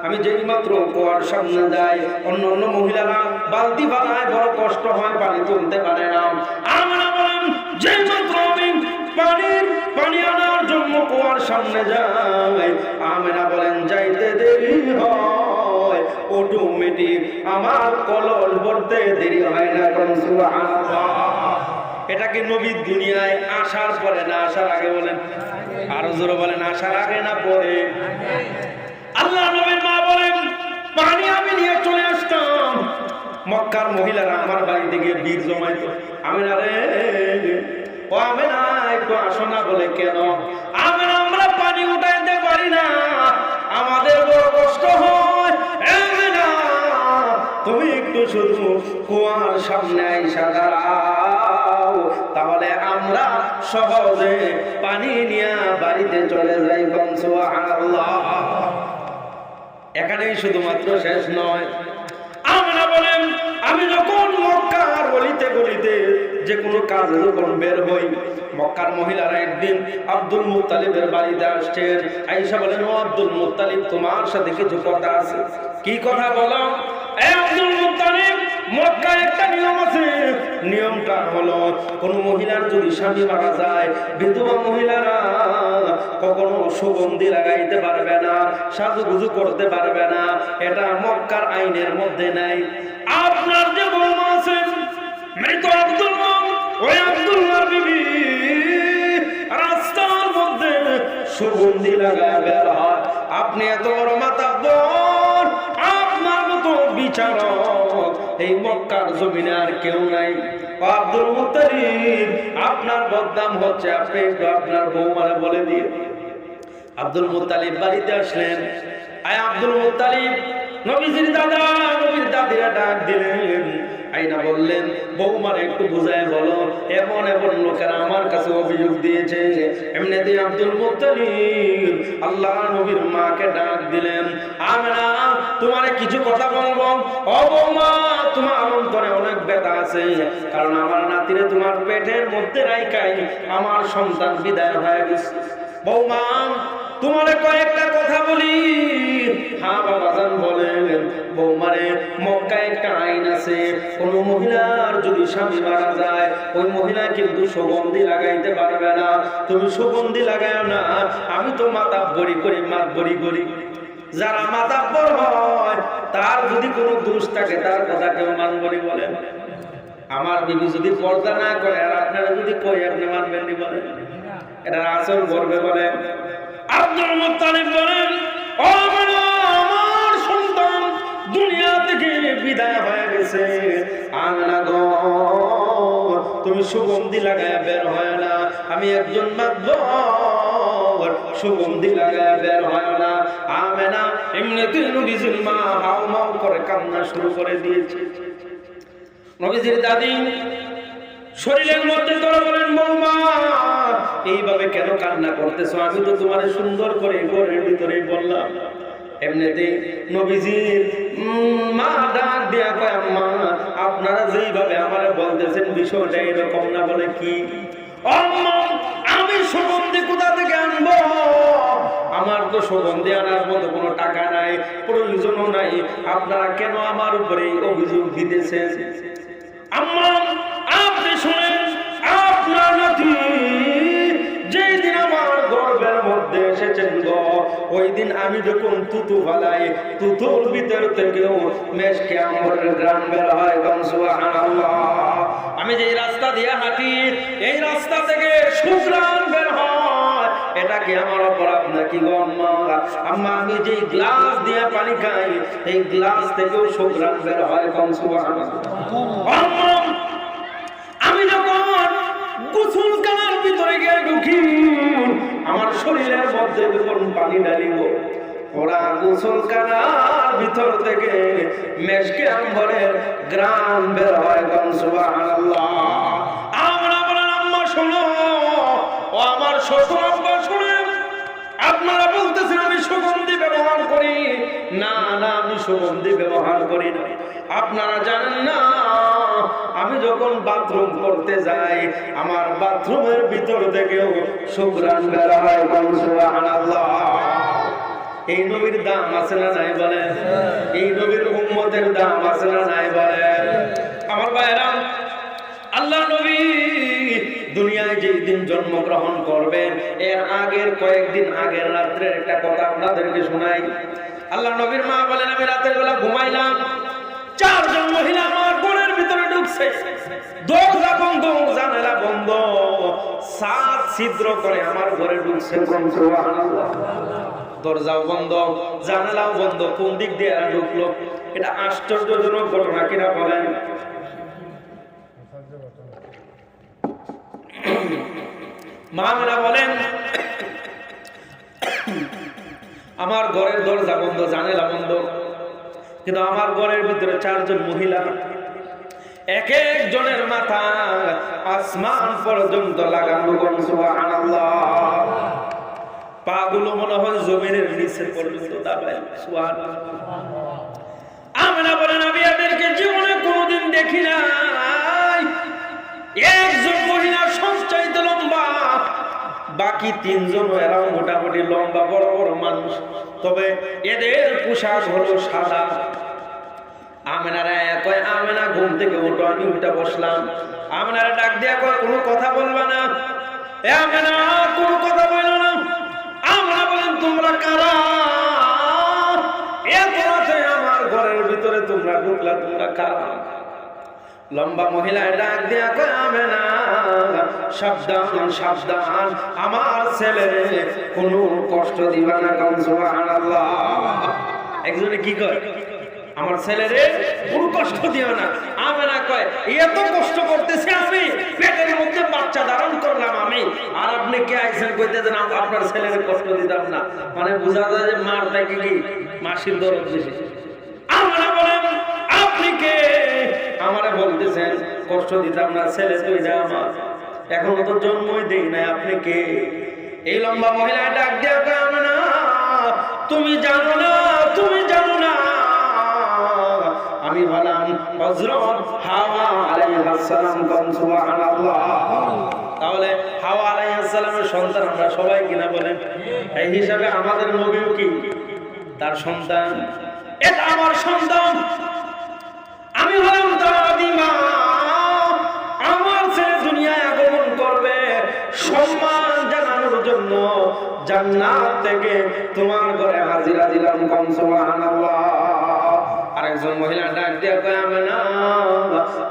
আমি যেই মাত্র কুয়ার সামনে যাই, অন্য অন্য মহিলারা বালতি বানায়, বড় কষ্ট হয়, পানি তুলতে পারে না। আমরা বলেন যেই মাত্র আমি পানি আনার জন্য কুয়ার সামনে যাই, আমেনা বলেন যাইতে দেরি হয়, অটোমেটিক আমার কলস ভরতে দেরি হয় না। সুবহানাল্লাহ। এটাকে নবীর দুনিয়ায় আসার পরে না আসার আগে বলেন? আরো জোরে বলেন, আসার আগে না পরে? আল্লাহ নবীর মা বলেন পানি আমি নিয়ে চলে আসতাম, মক্কার মহিলারা আমার বাড়িতে গিয়ে বীর জমাইতো। আমেনা রে, ও আমেনা একটু আসো না বলে। কেন? আমেনা আমরা পানি উঠাইতে পারি না, আমাদের বড় কষ্ট হয়। আমেনা তুমি একটু শুধু কুয়ার সামনে আইসা দাঁড়াও, তাহলে আমরা সহজে পানি নিয়ে বাড়িতে চলে যাই। সুবহানাল্লাহ। এখানেই শুধুমাত্র শেষ নয়। আমরা বলেন আমি যখন মক্কার গলিতে গলিতে যে কোনো কাজে যখন বের হই, মক্কার মহিলারা একদিন আব্দুল মুত্তালিবের বাড়িতে আসছেন। আয়েশা বলেন, ও আব্দুল মুত্তালিব, তোমার সাথে কিছু কথা আছে। কি কথা বলো? এই আব্দুল মুত্তালিব, মক্কায় একটা নিয়ম আছে, নিয়মটা হলো কোন মহিলার যদি স্বামী মারা যায়, বিধবা মহিলারা কখনো সুগন্ধি লাগাইতে পারবে না, সাজুগুজু করতে পারবে না। এটা মক্কার আইনের মধ্যে নাই। আপনার যে বৌমা আছে মৃত আব্দুল্লাহ, ওই আব্দুল্লাহর বিবি রাস্তার মধ্যে সুগন্ধি লাগায় বের হয়। আপনি এত বড় মাতাব্বর, আপনার মতো বিচারক এই মক্কার জমিনে আর কেউ নাই। আব্দুল মুত্তালিব, আপনার বদনাম হচ্ছে, আপনি একটু আপনার বৌমারে বলে দিয়ে। আব্দুল মুত্তালিব বাড়িতে আসলেন। আয় আব্দুল মুত্তালিব, নবীজির দাদা, নবীর দাদিরা ডাক দিলেন। আইনা বললেন, বৌমারে একটু বুঝায় বলো, এমন এমন লোকেরা আমার কাছে অভিযোগ দিয়েছে। এমনিতে আব্দুল মুত্তালিব আল্লাহ নবীর মাকে ডাক দিলেন, আমেনা তোমারে কিছু কথা বলবো। ও বৌমা, তোমার অন্তরে অনেক ব্যথা আছে, কারণ আমার নাতিরে তোমার পেটের মধ্যে রাইখাই আমার সন্তান বিদায় হয়ে গেছে। বৌমা, তোমারে কয়েকটা কথা বলি। হ্যাঁ বাবাজান বলেন। বৌমারে, মক্কায় একটা আইন আছে, কোন মহিলার যদি স্বামী মারা যায়, ওই মহিলা কিন্তু সুগন্ধি লাগাইতে পারবে না। তুমি সুগন্ধি লাগাও না, আমি তো মাতাব্বরি করি, মাতবরি করি। যারা মাতাব্বর হয় তার যদি কোনো দোষ থাকে, তার কথা কেউ মানবনি বলেন? আমার বিবি যদি পর্দা না করে আর আপনারা যদি কই, আপনি মানবেন নি বলেন? এটা আসল করবে বলেন? আব্দুল মুত্তালিব বলেন, ও আমার সন্তান দুনিয়া থেকে বিদায় হয়ে গেছে। আল্লাহ গো, তুমি সুগন্ধি লাগায় বের হয় না, আমি একজন মাতবর, সুগন্ধি লাগায় বের হয় না। আমেনা এমনিতে নবীজির মা হাউ মাউ করে কান্না শুরু করে দিয়েছে। নবীজির দাদি শরীরের মধ্যে ধরে বলেন, বৌমা এইভাবে কেন কান্না করতেছো? আমি তো তোমার সুন্দর করে ঘরের ভিতরেই বললাম। এমনিতে নবীজির মা ডাক দিয়া কয়, আম্মা আপনারা যেইভাবে আমারে বলতেছেন বিষয়টা এরকম না। বলে কি? আম্মা আমি সুগন্ধি কোথা থেকে আনবো? আমার তো সুগন্ধি আনার মতো কোনো টাকা নাই, প্রয়োজনও নাই। আপনারা কেন আমার উপরে অভিযোগ দিতেছেন? আম্মা আপনি শুনেন, আপনার নাতি যেই দিন আমার গর্ভের মধ্যে এসেছেন গো, ওই দিন আমি যখন তুতু ফালাই, তুতুর ভিতর থেকেও মেশকে আম্বরের গ্রাম বের হয়। সুবহানাল্লাহ। আমি যেই রাস্তা দিয়ে হাঁটি, এই রাস্তা থেকে সুঘ্রাণ বের হয়। এটা কি আমার অপরাধ নাকি গো আম্মা? আম্মা আমি যেই গ্লাস দিয়ে পানি খাই, এই গ্লাস থেকেও সুঘ্রাণ বের হয়। সুবহানাল্লাহ। আমি যখন গোসল খানার ভিতরে গিয়ে ঢুকি, আমার শরীরের মধ্যে যখন পানি ঢালিব, ওরা গোসল খানার ভিতর থেকে মেশকে আম্বরের গ্রাম বের হয়। সুবহানাল্লাহ। আমরা বলেন, আম্মা শোনো, ও আমার শ্বশুর আব্বা শুনেন, আপনারা বলতেছেন আমি সুগন্ধি ব্যবহার করি। না না, আমি সুগন্ধি ব্যবহার করি না। আপনারা জানেন না, আমি যখন বাথরুম করতে যাই, আমার বাথরুমের ভিতর থেকেও সুঘ্রাণ বের হয়। সুবহানাল্লাহ। এই নবীর দাম আছে না নাই বলেন? এই নবীর উম্মতের দাম আছে না নাই বলেন? আমার ভাইরা, আল্লাহ নবী দুনিয়ায় যেই দিন জন্মগ্রহণ করবেন এর আগের কয়েকদিন আগের রাত্রের একটা কথা আপনাদেরকে শোনাই। আল্লাহ নবীর মা বলেন, আমি রাতের বেলা ঘুমাইলাম, 4 জন মহিলা আমার ঘরের ভিতরে ঢুকছে, দরজা বন্ধ, জানালা বন্ধ, সাত ছিদ্র করে আমার ঘরে ঢুকছে। সুবহানাল্লাহ। দরজাও বন্ধ, জানালাও বন্ধ, কোন দিক দিয়ে ঢুকলো? এটা আশ্চর্যজনক ঘটনা কিনা বলেন? মারা বলেন, আমার ঘরের দরজা বন্ধ, জানালা বন্ধ, কিন্তু আমার ঘরের ভিতরে 4 জন মহিলা, এক একজনের মাথা আসমান পর্যন্ত লাগানো। সুবহানাল্লাহ। পাগুলো মনে হয় জমিনের নিচে পর্যন্ত দাবায়। সুবহানাল্লাহ। আমরা বলেন, আমি এদেরকে জীবনে কোনোদিন দেখি নাই। একজন মহিলা সবচাইতে লম্বা, বাকি 3 জন এরাও মোটামুটি লম্বা, বড় বড় মানুষ, তবে এদের পোশাক হলো সাদা। আমেনারা কয়, আমেনা ঘুম থেকে ওঠো, আমি উঠে বসলাম। আমেনারা ডাক দিয়া কয়, কোনো কথা বলবা না? এ আমেনা, কোনো কথা বললো না। আমরা বলেন, তোমরা কারা? এত রাতে আমার ঘরের ভিতরে তোমরা ঢুকলা, তোমরা কারা? লম্বা মহিলা ডাক দিয়া কয়, আমেনা সাবধান সাবধান, আমার ছেলে কোনো কষ্ট দিবা না। সুবহানাল্লাহ। একজনে কি কয়, আমার ছেলেরে কোনো কষ্ট দিও না। আমেনা কয়, এত কষ্ট করতেছে, আমি পেটের মধ্যে বাচ্চা ধারণ করলাম আমি, আর আপনি কে আইছেন কইতেছেন আপনার ছেলেরে কষ্ট দিতাম না? মানে বোঝা যায় যে মার থেকে কি মাসির দরদ বেশি। আমেনা বলেন, আপনি কে? আমারে বলতেছেন কষ্ট দিতাম না, ছেলে তো এটা আমার, এখনো তো জন্মই দেই নাই, আপনি কে? এই লম্বা মহিলা ডাক দিয়া কয়, আমেনা তুমি জানো না, তুমি জানো না, আমি হলাম হযরত হাওয়া আলাইহিস সালাম। সুবহানাল্লাহ। তাহলে হাওয়া আলাইহিস সালামের সন্তান আমরা সবাই কিনা বলেন? এই হিসাবে আমাদের নবীও কি তার সন্তান? এটা আমার সন্তান, আমি হলাম দাদিমা। আমার ছেলে দুনিয়ায় আগমন করবে সম্মান জানানোর জন্য, জান্নাত থেকে তোমার ঘরে হাজিরা দিলাম। সুবহানাল্লাহ। আরেকজন মহিলা ডাক দিয়া কয়, আমেনা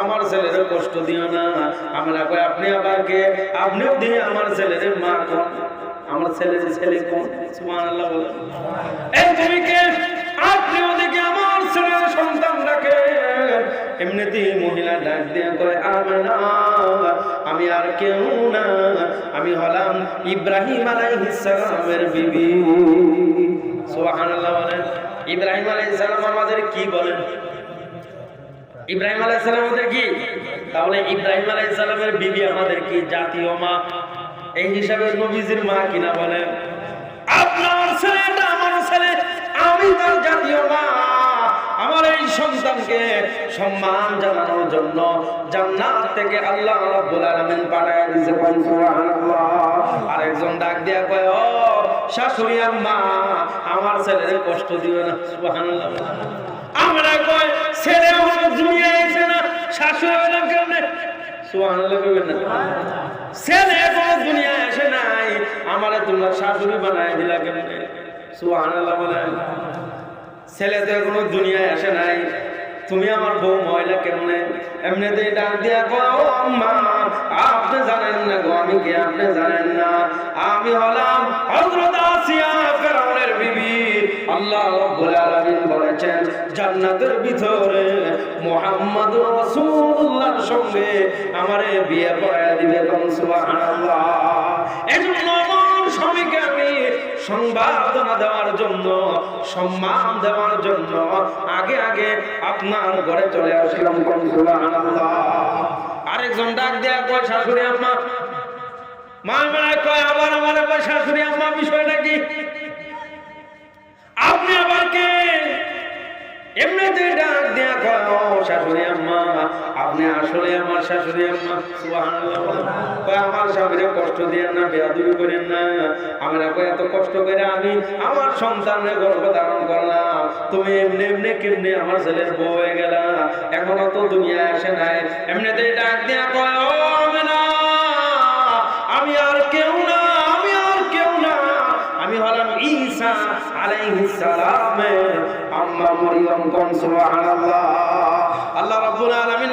আমার ছেলের কষ্ট দিও না। আমেনা কয়, আপনি আবার কে? আপনিও দিয়ে আমার ছেলের মা কোন? আমার ছেলের ছেলে কোন? সুবহানাল্লাহ। বলেন, এই তুমি কে? আপনিও দেখে আমার ছেলের সন্তানটাকে। এমনিতেই মহিলা ডাক দিয়ে কয়, আমেনা আমি আর কেউ না, আমি হলাম ইব্রাহিম আলাইহিস সালামের বিবি। সুবহানাল্লাহ। বলেন, ইব্রাহিম আলাইহিস সালাম আমাদের কি বলেন? ইব্রাহিম আলাইহিস সালাম আমাদের কি? তাহলে ইব্রাহিম আলাইহিস সালামের বিবি আমাদের কি জাতীয় মা? এই হিসাবে নবীজির মা কিনা বলেন? আপনার ছেলেটা আমার ছেলে, আমি তার জাতীয় মা। আমার এই সন্তানকে সম্মান জানানোর জন্য জান্নাত থেকে আল্লাহ রাব্বুল আলামিন পাঠায় দিয়েছে। সুবহানাল্লাহ। আরেকজন ডাক দিয়া কয়, ও শাশুড়ি আম্মা আমার ছেলের কষ্ট দিও না। সুবহানাল্লাহ। আমরা কয়, ছেলে আমার দুনিয়ায় এসে না, শাশুড়ি হলাম কেমনে? সুবহানাল্লাহ। ছেলে কোনো দুনিয়ায় আসে নাই, আমারে তোমরা শাশুড়ি বানায় দিলা কেমনে? সুবহানাল্লাহ। বলেন, ছেলে তো কোনো দুনিয়ায় আসে নাই, তুমি আমার বউ মহিলা কেমনে? এমনিতে ডাক দিয়া কয়, ও আম্মা আপনি জানেন না গো আমি কে? আপনি জানেন না আমি হলাম হযরত আসিয়া ফেরাউনের বিবি। আল্লাহ রাব্বুল আলামিন বলেছেন জান্নাতের ভিতরে মুহাম্মদ রাসূলুল্লাহর সঙ্গে আমারে বিয়ে পড়ায় দিবে। সুবহানাল্লাহ। এজন্য আমার স্বামীকে আমি সংবর্ধনা দেওয়ার জন্য, সম্মান দেওয়ার জন্য আগে আগে আপনার ঘরে চলে আসলাম। সুবহানাল্লাহ। আরেকজন ডাক দেয়া কয়, শাশুড়ি আম্মা। মা মানে কয়, আবার আমার কয় শাশুড়ি আম্মা, বিষয়টা কি? আপনি আবার কে? এমনিতে ডাক দেয়া কয়, ও শাশুড়ি আম্মা, আপনি আসলে আমার শাশুড়ি আম্মা। সুবহানাল্লাহ। কয় আমার স্বামীরে কষ্ট দিয়েন না, বেয়াদবি করেন না। আমি না কয় এত কষ্ট করে আমি আমার সন্তানের গর্ভ ধারণ করলাম, তুমি এমনি এমনি কেমনি আমার ছেলের বউ হয়ে গেলা, এখনো তো দুনিয়ায় আসে নাই। এমনিতেই ডাক দিয়া কয় ও আমেনা, আমি আর কেউ না, আমি আর কেউ না, আমি হলাম ঈসা আলাইহিস সালামের আম্মা মরিয়ম। সুবহানাল্লাহ। আল্লাহ রাব্বুল আলামিন